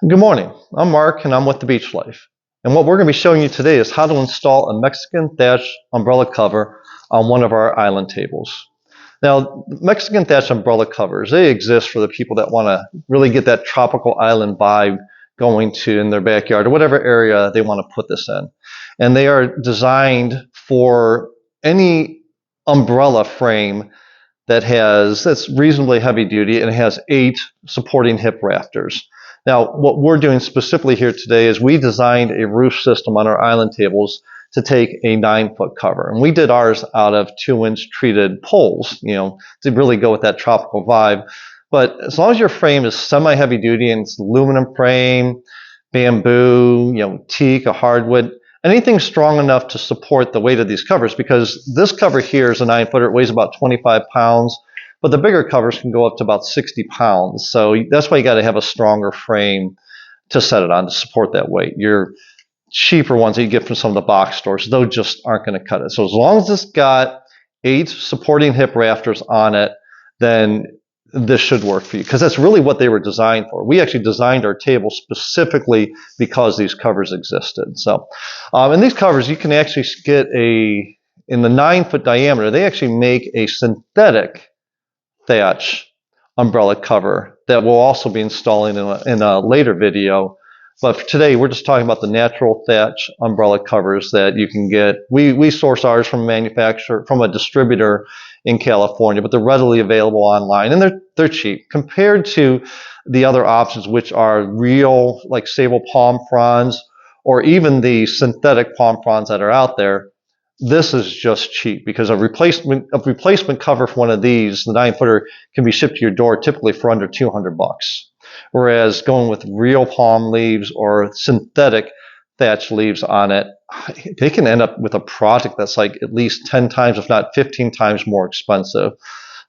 Good morning. I'm Mark and I'm with the Beach Life. And what we're going to be showing you today is how to install a Mexican Thatch umbrella cover on one of our island tables. Now, Mexican Thatch umbrella covers, they exist for the people that want to really get that tropical island vibe going to in their backyard or whatever area they want to put this in. And they are designed for any umbrella frame that's reasonably heavy duty and it has 8 supporting hip rafters. Now, what we're doing specifically here today is we designed a roof system on our island tables to take a 9-foot cover. And we did ours out of 2-inch treated poles, to really go with that tropical vibe. But as long as your frame is semi-heavy duty and it's aluminum frame, bamboo, teak, a hardwood, anything strong enough to support the weight of these covers, because this cover here is a 9-footer, it weighs about 25 pounds. But the bigger covers can go up to about 60 pounds. So that's why you got to have a stronger frame to set it on to support that weight. Your cheaper ones that you get from some of the box stores, those just aren't going to cut it. So as long as it's got 8 supporting hip rafters on it, then this should work for you, because that's really what they were designed for. We actually designed our table specifically because these covers existed. So, and these covers, you can actually get in the 9-foot diameter, they actually make a synthetic thatch umbrella cover that we'll also be installing in a later video. But for today, we're just talking about the natural thatch umbrella covers that you can get. We source ours from a manufacturer, from a distributor in California, but they're readily available online and they're cheap compared to the other options, which are real, like sable palm fronds, or even the synthetic palm fronds that are out there. This is just cheap because a replacement cover for one of these, the 9-footer, can be shipped to your door typically for under $200. Whereas going with real palm leaves or synthetic thatch leaves on it, they can end up with a product that's like at least 10 times, if not 15 times more expensive.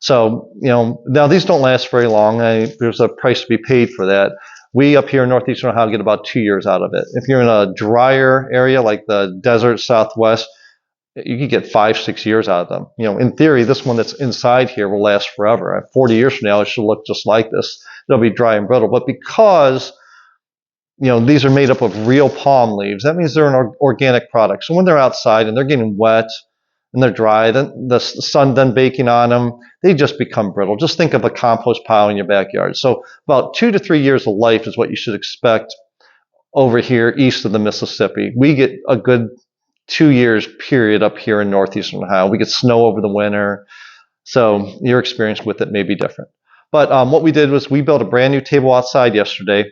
So, now these don't last very long. There's a price to be paid for that. We up here in Northeastern Ohio get about 2 years out of it. If you're in a drier area like the desert Southwest, you could get 5-6 years out of them. In theory, this one that's inside here will last forever. 40 years from now, it should look just like this. It'll be dry and brittle. But because, these are made up of real palm leaves, that means they're an organic product. So when they're outside and they're getting wet and they're dry, then the sun then baking on them, they just become brittle. Just think of a compost pile in your backyard. So about 2 to 3 years of life is what you should expect over here east of the Mississippi. We get a good 2 years period up here in Northeastern Ohio. We get snow over the winter, so your experience with it may be different. But what we did was we built a brand new table outside yesterday.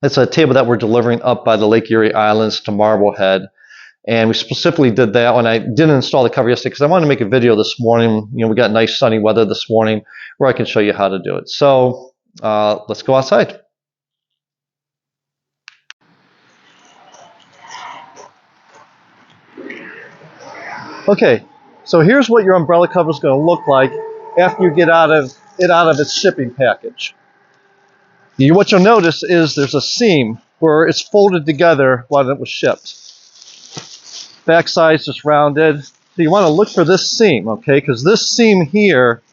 It's a table that we're delivering up by the Lake Erie Islands to Marblehead, and we specifically did that when I didn't install the cover yesterday because I wanted to make a video this morning. We got nice sunny weather this morning where I can show you how to do it. So let's go outside. Okay, so here's what your umbrella cover is going to look like after you get out of its shipping package. What you'll notice is there's a seam where it's folded together while it was shipped. Back side's just rounded. So you want to look for this seam, okay? Because this seam here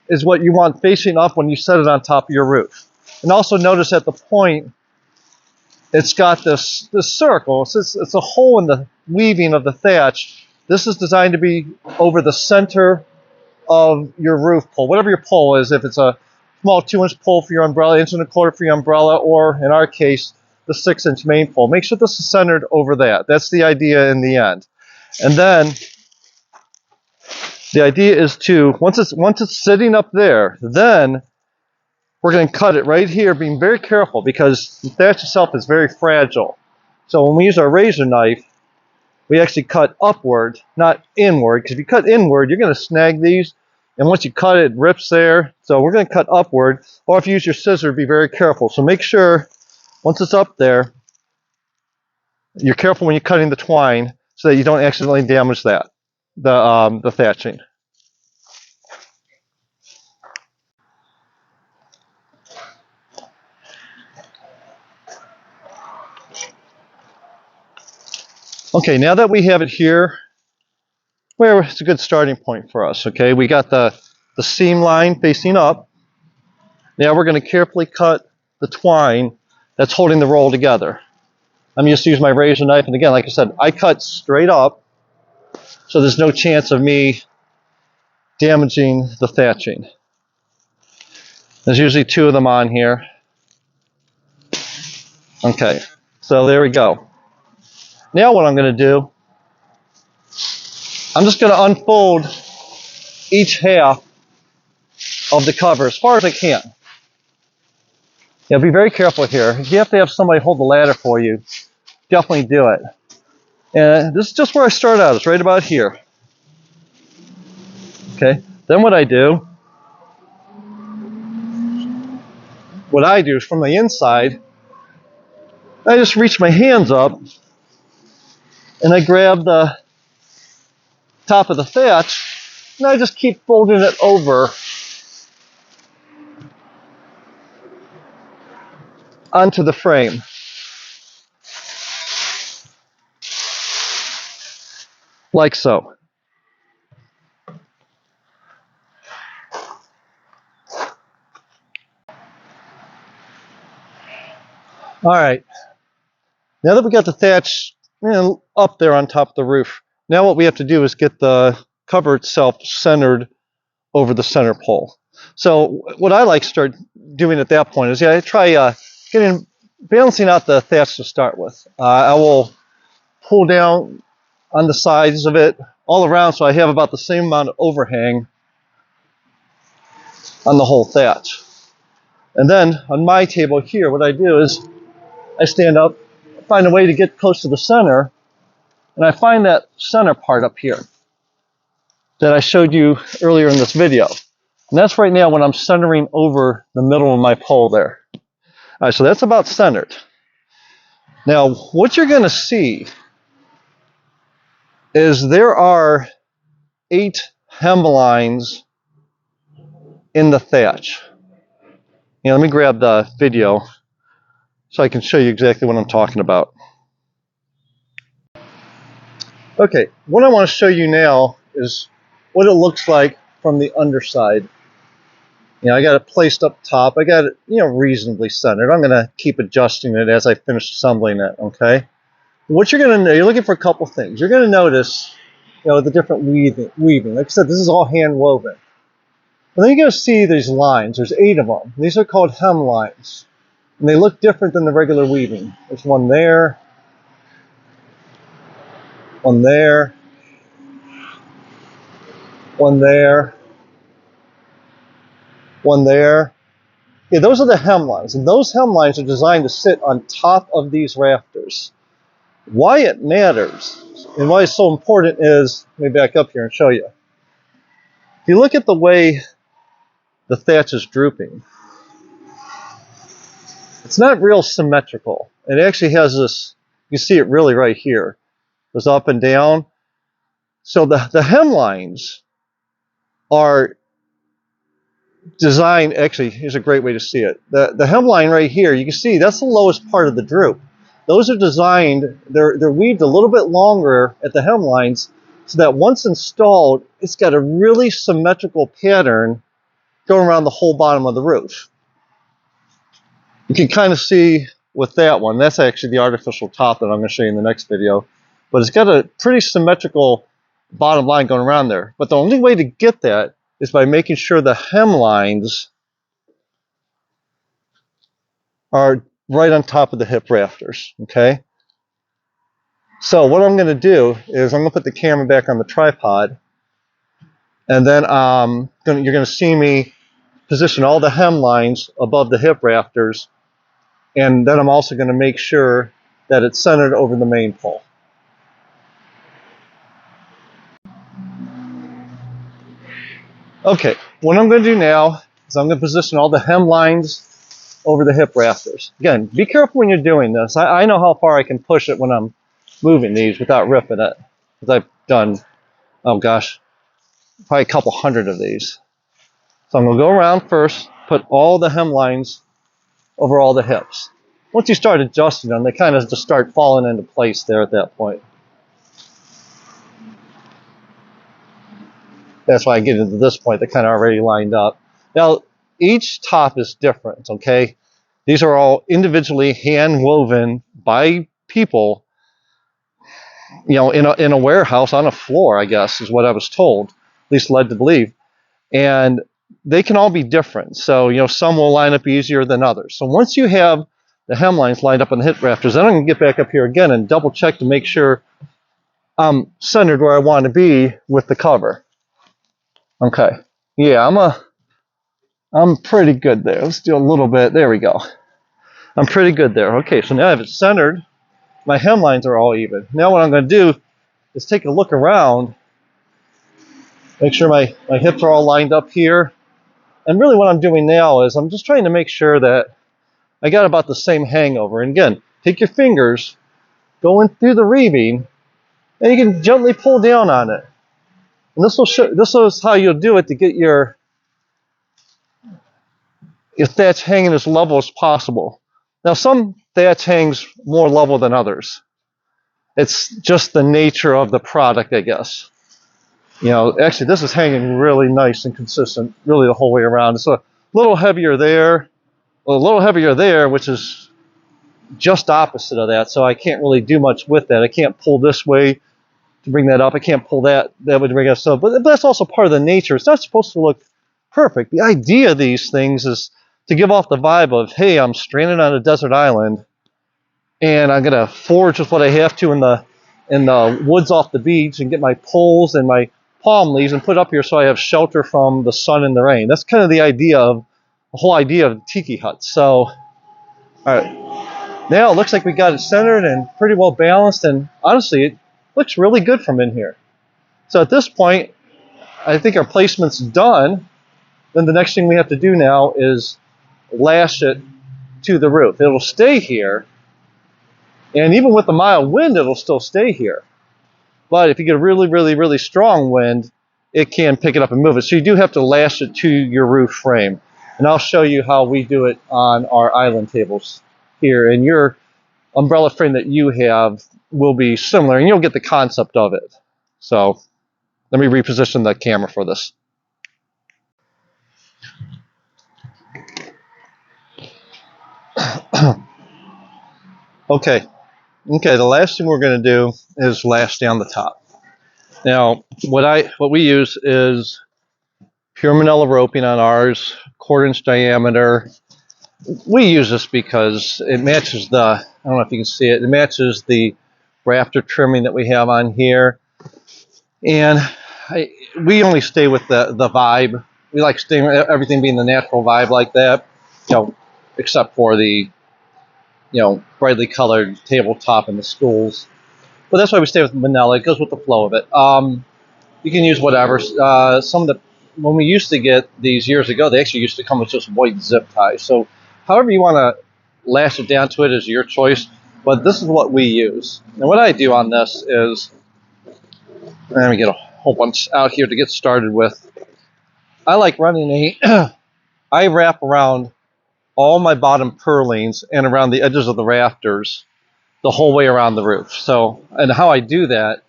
is what you want facing up when you set it on top of your roof. And also notice at the point, it's got this circle. It's a hole in the weaving of the thatch. This is designed to be over the center of your roof pole, whatever your pole is. If it's a small 2-inch pole for your umbrella, 1.25 inch for your umbrella, or in our case, the 6-inch main pole. Make sure this is centered over that. That's the idea in the end. And then the idea is to, once it's sitting up there, then we're going to cut it right here, being very careful because the thatch itself is very fragile. So when we use our razor knife, we actually cut upward, not inward, because if you cut inward, you're going to snag these, and once you cut it, it rips there. So we're going to cut upward, or if you use your scissor, be very careful. So make sure, once it's up there, you're careful when you're cutting the twine so that you don't accidentally damage that, the thatching. Okay, now that we have it here, where it's a good starting point for us, okay? We got the seam line facing up. Now we're going to carefully cut the twine that's holding the roll together. I'm just using my razor knife, and again, like I said, I cut straight up, so there's no chance of me damaging the thatching. There's usually 2 of them on here. Okay, so there we go. Now what I'm going to do, I'm just going to unfold each half of the cover as far as I can. Yeah, be very careful here. If you have to have somebody hold the ladder for you, definitely do it. And this is just where I start out. It's right about here. Okay, then what I do is from the inside, I just reach my hands up and I grab the top of the thatch and I just keep folding it over onto the frame. Like so. All right, now that we got the thatch up there on top of the roof, now what we have to do is get the cover itself centered over the center pole. So what I like to start doing at that point is, I try balancing out the thatch to start with. I will pull down on the sides of it all around so I have about the same amount of overhang on the whole thatch. And then on my table here, what I do is I stand up, find a way to get close to the center, and I find that center part up here that I showed you earlier in this video. And that's right now when I'm centering over the middle of my pole there. All right, so that's about centered. Now, what you're going to see is there are 8 hemlines in the thatch. Let me grab the video so I can show you exactly what I'm talking about. Okay, what I want to show you now is what it looks like from the underside. I got it placed up top. I got it, reasonably centered. I'm going to keep adjusting it as I finish assembling it, okay? What you're looking for a couple things. You're going to notice, the different weaving. Like I said, this is all hand woven. And then you're going to see these lines. There's 8 of them. These are called hemlines. And they look different than the regular weaving. There's one there, one there, one there, one there. Yeah, those are the hemlines. And those hemlines are designed to sit on top of these rafters. Why it matters and why it's so important is, let me back up here and show you. If you look at the way the thatch is drooping, it's not real symmetrical. It actually has this, you see it really right here. It goes up and down. So the hemlines are designed, actually, here's a great way to see it. The hemline right here, you can see that's the lowest part of the droop. Those are designed, they're weaved a little bit longer at the hemlines so that once installed, it's got a really symmetrical pattern going around the whole bottom of the roof. You can kind of see with that one, that's actually the artificial top that I'm going to show you in the next video. But it's got a pretty symmetrical bottom line going around there. But the only way to get that is by making sure the hemlines are right on top of the hip rafters, okay? So what I'm going to do is I'm going to put the camera back on the tripod, and then you're going to see me position all the hemlines above the hip rafters, and then I'm also going to make sure that it's centered over the main pole. Okay, what I'm going to do now is I'm going to position all the hemlines over the hip rafters. Again, be careful when you're doing this. I know how far I can push it when I'm moving these without ripping it, because I've done, oh gosh, probably a couple hundred of these. So I'm going to go around first, put all the hemlines over all the hips. Once you start adjusting them, they kind of just start falling into place there at that point. That's why I get into this point, they're kind of already lined up. Now, each top is different, okay? These are all individually hand woven by people, in a warehouse on a floor, I guess, is what I was told, at least led to believe. And they can all be different. So, some will line up easier than others. So once you have the hemlines lined up on the hip rafters, then I'm going to get back up here again and double check to make sure I'm centered where I want to be with the cover. Okay. Yeah, I'm pretty good there. Let's do a little bit. There we go. I'm pretty good there. Okay, so now I have it centered. My hemlines are all even. Now what I'm going to do is take a look around, make sure my hips are all lined up here. And really what I'm doing now is I'm just trying to make sure that I got about the same hangover. And again, take your fingers, go in through the reeving, and you can gently pull down on it. And this is how you'll do it to get your thatch hanging as level as possible. Now some thatch hangs more level than others. It's just the nature of the product, I guess. Actually this is hanging really nice and consistent really the whole way around. It's a little heavier there, which is just opposite of that, so I can't really do much with that. I can't pull this way to bring that up. I can't pull that way to bring it up. But that's also part of the nature. It's not supposed to look perfect. The idea of these things is to give off the vibe of, hey, I'm stranded on a desert island, and I'm gonna forage with what I have to in the woods off the beach and get my poles and my palm leaves and put up here so I have shelter from the sun and the rain. That's kind of the whole idea of tiki huts. So, all right. Now it looks like we got it centered and pretty well balanced, and honestly, it looks really good from in here. So at this point, I think our placement's done. Then the next thing we have to do now is lash it to the roof. It'll stay here, and even with the mild wind, it'll still stay here. But if you get a really, really, really strong wind, it can pick it up and move it. So you do have to lash it to your roof frame. And I'll show you how we do it on our island tables here. And your umbrella frame that you have will be similar, and you'll get the concept of it. So let me reposition the camera for this. Okay, the last thing we're going to do is lash down the top. Now, what we use is pure manila roping on ours, 1/4 inch diameter. We use this because it matches I don't know if you can see it, it matches the rafter trimming that we have on here. And we only stay with the vibe. We like staying everything being the natural vibe like that, except for the brightly colored tabletop and the stools. But that's why we stay with manila. It goes with the flow of it. You can use whatever. When we used to get these years ago, they actually used to come with just white zip ties. So however you want to lash it down to it is your choice. But this is what we use. And what I do on this is, let me get a whole bunch out here to get started with. I like running I wrap around all my bottom purlins and around the edges of the rafters the whole way around the roof. So, and how I do that,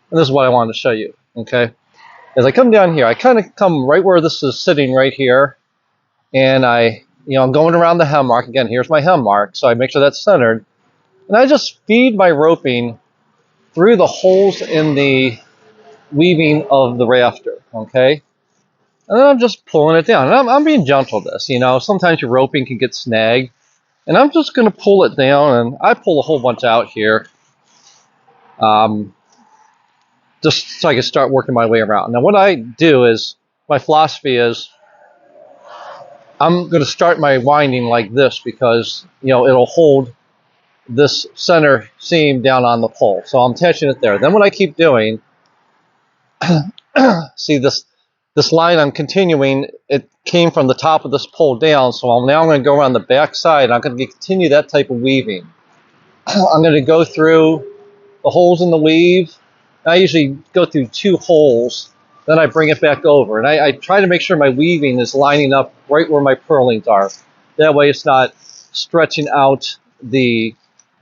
and this is what I wanted to show you, okay? As I come down here, I kind of come right where this is sitting right here, and I'm going around the hem mark. Again, here's my hem mark, so I make sure that's centered. And I just feed my roping through the holes in the weaving of the rafter, okay? And then I'm just pulling it down. And I'm being gentle with this, Sometimes your roping can get snagged. And I'm just going to pull it down, and I pull a whole bunch out here. Just so I can start working my way around. Now what I do is, my philosophy is, I'm going to start my winding like this because, it'll hold this center seam down on the pole. So I'm attaching it there. Then what I keep doing, see this line I'm continuing, it came from the top of this pole down, so now I'm going to go around the back side. I'm going to continue that type of weaving. I'm going to go through the holes in the weave. I usually go through 2 holes, then I bring it back over. And I try to make sure my weaving is lining up right where my purlins are. That way it's not stretching out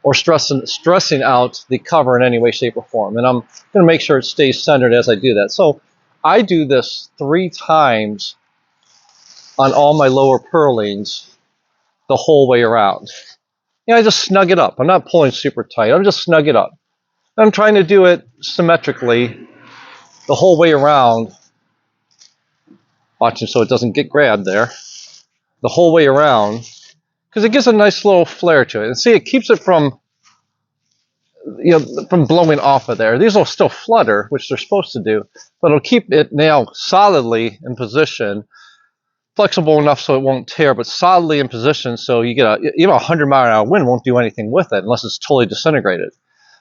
or stressing out the cover in any way, shape, or form. And I'm going to make sure it stays centered as I do that. So I do this 3 times on all my lower purlins the whole way around. I just snug it up. I'm not pulling super tight. I'm just snug it up. I'm trying to do it symmetrically the whole way around. Watching so it doesn't get grabbed there. The whole way around, because it gives a nice little flare to it. And see, it keeps it from from blowing off of there. These will still flutter, which they're supposed to do, but it'll keep it now solidly in position, flexible enough so it won't tear, but solidly in position so you get even 100-mile-an-hour wind won't do anything with it unless it's totally disintegrated.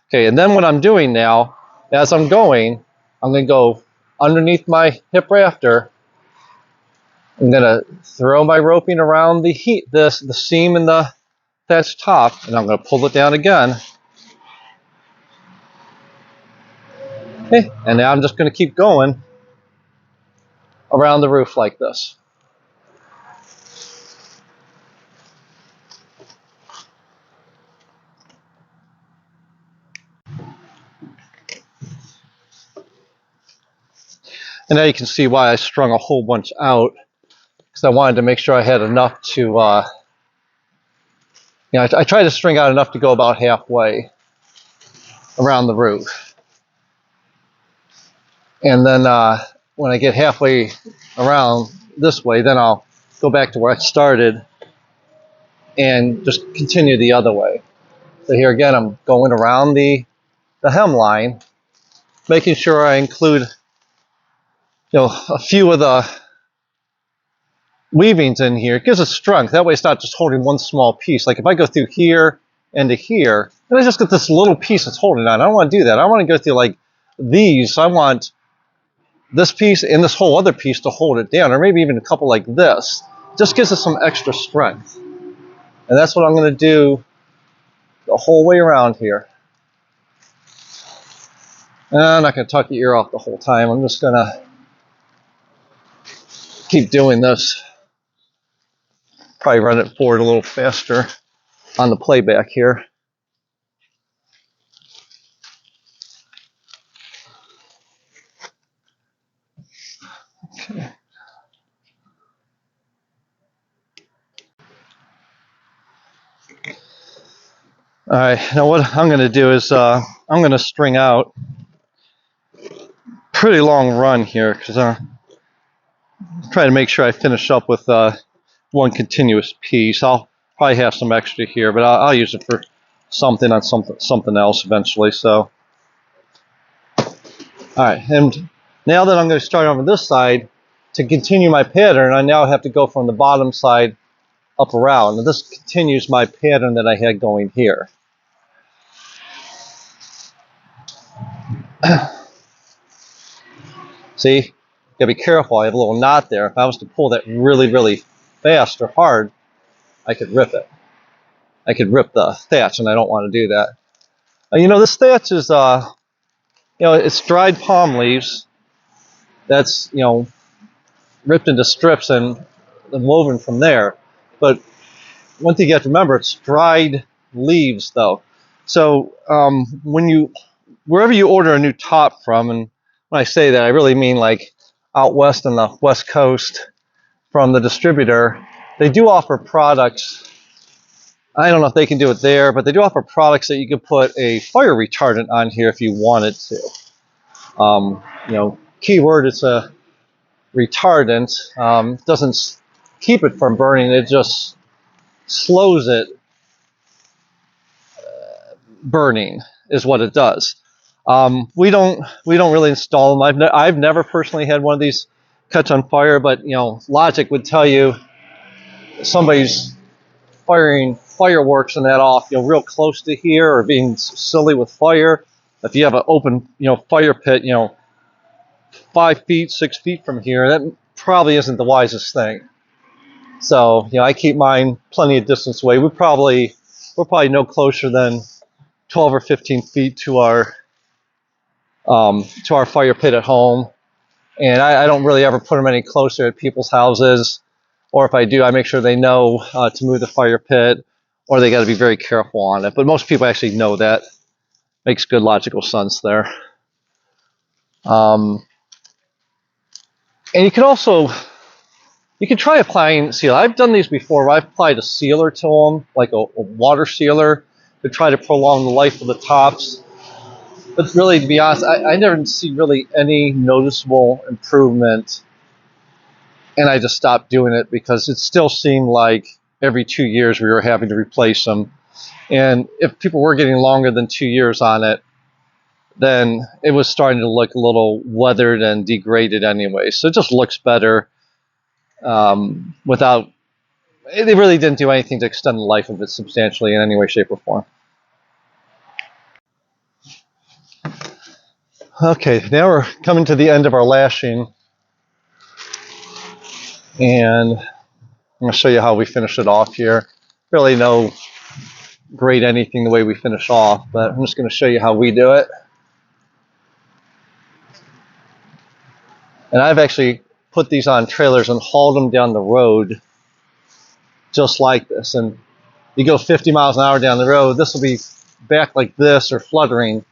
Okay, and then what I'm doing now, as I'm going to go underneath my hip rafter. I'm going to throw my roping around the seam in the thatch top, and I'm going to pull it down again. Okay, and now I'm just going to keep going around the roof like this. And now you can see why I strung a whole bunch out, because I wanted to make sure I had enough to, I tried to string out enough to go about halfway around the roof. And then when I get halfway around this way, then I'll go back to where I started and just continue the other way. So here again, I'm going around the hemline, making sure I include a few of the weavings in here. It gives it strength. That way it's not just holding one small piece. Like if I go through here and to here, then I just get this little piece that's holding on. I don't want to do that. I want to go through like these. I want this piece and this whole other piece to hold it down, or maybe even a couple like this. Just gives it some extra strength. And that's what I'm going to do the whole way around here. And I'm not going to tuck your ear off the whole time. I'm just going to keep doing this. Probably run it forward a little faster on the playback here. Okay. All right, now what I'm going to do is I'm going to string out a pretty long run here, because I'm trying to make sure I finish up with one continuous piece. I'll probably have some extra here, but I'll use it for something on something else eventually. So, all right, and now that I'm going to start over this side, to continue my pattern, I now have to go from the bottom side up around. And this continues my pattern that I had going here. See, gotta be careful. I have a little knot there. If I was to pull that really, really fast or hard, I could rip it. I could rip the thatch, and I don't want to do that. This thatch is, it's dried palm leaves. That's, ripped into strips and woven from there. But one thing you have to remember, it's dried leaves, though. So wherever you order a new top from, and when I say that, I really mean like out west on the West Coast from the distributor, they do offer products. I don't know if they can do it there, but they do offer products that you could put a fire retardant on here if you wanted to. Keyword, it's a retardant. Doesn't keep it from burning, it just slows it burning is what it does. We don't really install them. I've never personally had one of these catch on fire, but logic would tell you somebody's firing fireworks and that off real close to here, or being silly with fire. If you have an open fire pit 5 feet 6 feet from here, that probably isn't the wisest thing. So I keep mine plenty of distance away. We're probably no closer than 12 or 15 feet to our fire pit at home, and I don't really ever put them any closer at people's houses, or if I do, I make sure they know to move the fire pit, or they got to be very careful on it. But most people actually know that. Makes good logical sense there. And you can also You can try applying sealer. I've done these before. I've applied a sealer to them, like a water sealer, to try to prolong the life of the tops. But really, to be honest, I never see really any noticeable improvement, and I just stopped doing it because it still seemed like every 2 years we were having to replace them. And if people were getting longer than 2 years on it, then it was starting to look a little weathered and degraded anyway. So it just looks better without. They really didn't do anything to extend the life of it substantially in any way, shape, or form. Okay, now we're coming to the end of our lashing, and I'm going to show you how we finish it off here. Really no great anything the way we finish off, but I'm just going to show you how we do it. And I've actually put these on trailers and hauled them down the road just like this. And you go 50 miles an hour down the road, this will be back like this or fluttering,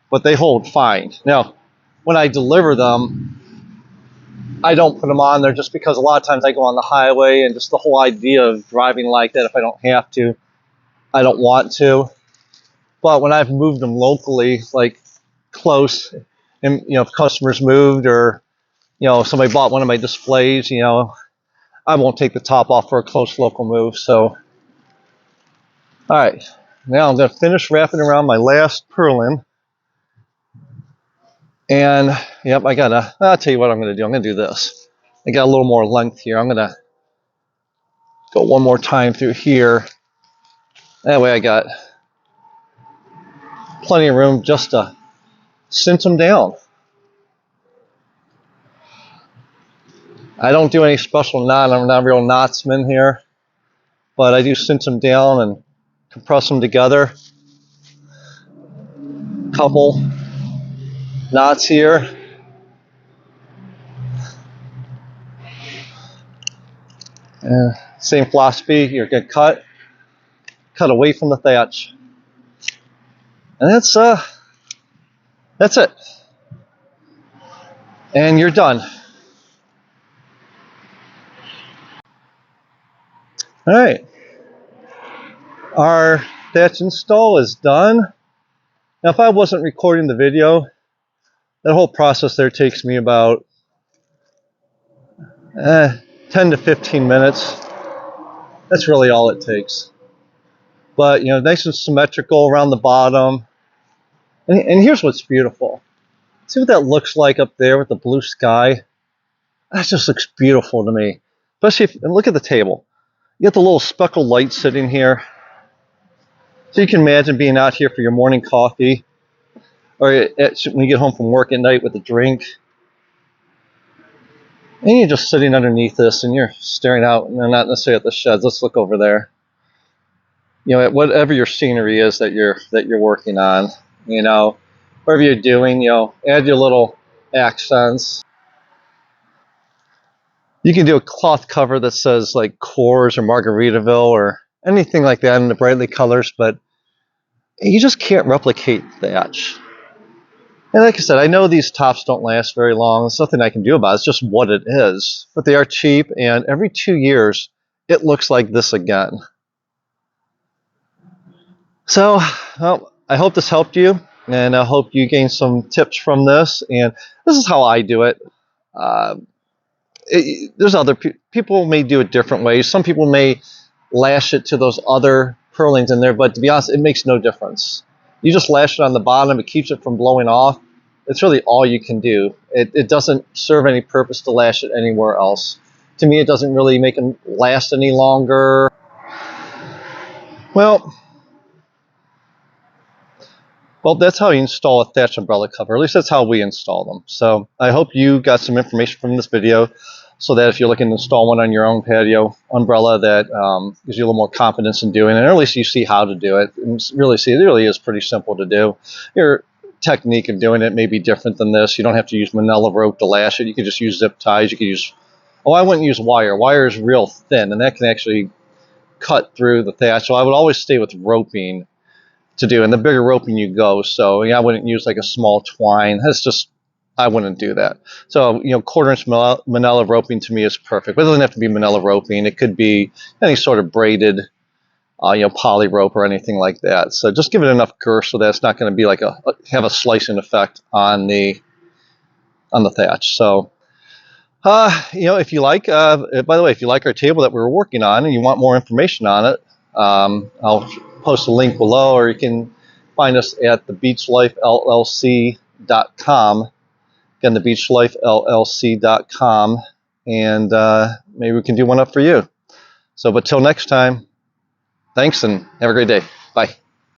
but they hold fine. Now, when I deliver them, I don't put them on there just because a lot of times I go on the highway, and just the whole idea of driving like that, if I don't have to, I don't want to. But when I've moved them locally, like close, and if customers moved, or somebody bought one of my displays, I won't take the top off for a close local move. So, all right, now I'm going to finish wrapping around my last purlin. And yep, I'll tell you what I'm going to do. I'm going to do this. I got a little more length here. I'm going to go one more time through here. That way I got plenty of room just to cinch them down. I don't do any special knot. I'm not a real knotsman here, but I do cinch them down and compress them together. Couple knots here. And same philosophy. You're going to cut away from the thatch, and that's it. And you're done. All right, our thatch install is done. Now, if I wasn't recording the video, that whole process there takes me about 10 to 15 minutes. That's really all it takes. But, nice and symmetrical around the bottom. And here's what's beautiful. See what that looks like up there with the blue sky? That just looks beautiful to me. Especially and look at the table. You got the little speckled light sitting here. So you can imagine being out here for your morning coffee, or when you get home from work at night with a drink. And you're just sitting underneath this, and you're staring out, and not necessarily at the sheds. Let's look over there. At whatever your scenery is that you're working on, whatever you're doing, add your little accents. You can do a cloth cover that says like Coors or Margaritaville or anything like that in the brightly colors, but you just can't replicate thatch. And like I said, I know these tops don't last very long. There's nothing I can do about it. It's just what it is. But they are cheap, and every 2 years, it looks like this again. So, well, I hope this helped you, and I hope you gained some tips from this. And this is how I do it. There's other people may do it different ways. Some people may lash it to those other purlins in there, but to be honest, it makes no difference. You just lash it on the bottom. It keeps it from blowing off. It's really all you can do. It doesn't serve any purpose to lash it anywhere else. To me, it doesn't really make them last any longer. Well, that's how you install a thatch umbrella cover. At least that's how we install them. So I hope you got some information from this video, so that if you're looking to install one on your own patio umbrella, that gives you a little more confidence in doing it, or at least you see how to do it. And really see, it really is pretty simple to do. Your technique of doing it may be different than this. You don't have to use manila rope to lash it. You could just use zip ties. You could use, I wouldn't use wire. Wire is real thin, and that can actually cut through the thatch. So I would always stay with roping to do, and the bigger roping you go. So I wouldn't use like a small twine. That's just I wouldn't do that. So, quarter-inch manila roping to me is perfect. But it doesn't have to be manila roping. It could be any sort of braided, poly rope or anything like that. So just give it enough girth so that it's not going to be like have a slicing effect on the thatch. So, if you like, by the way, if you like our table that we were working on and you want more information on it, I'll post a link below, or you can find us at thebeachlifellc.com. Again, thebeachlifellc.com, and maybe we can do one up for you. So, but till next time, thanks and have a great day. Bye.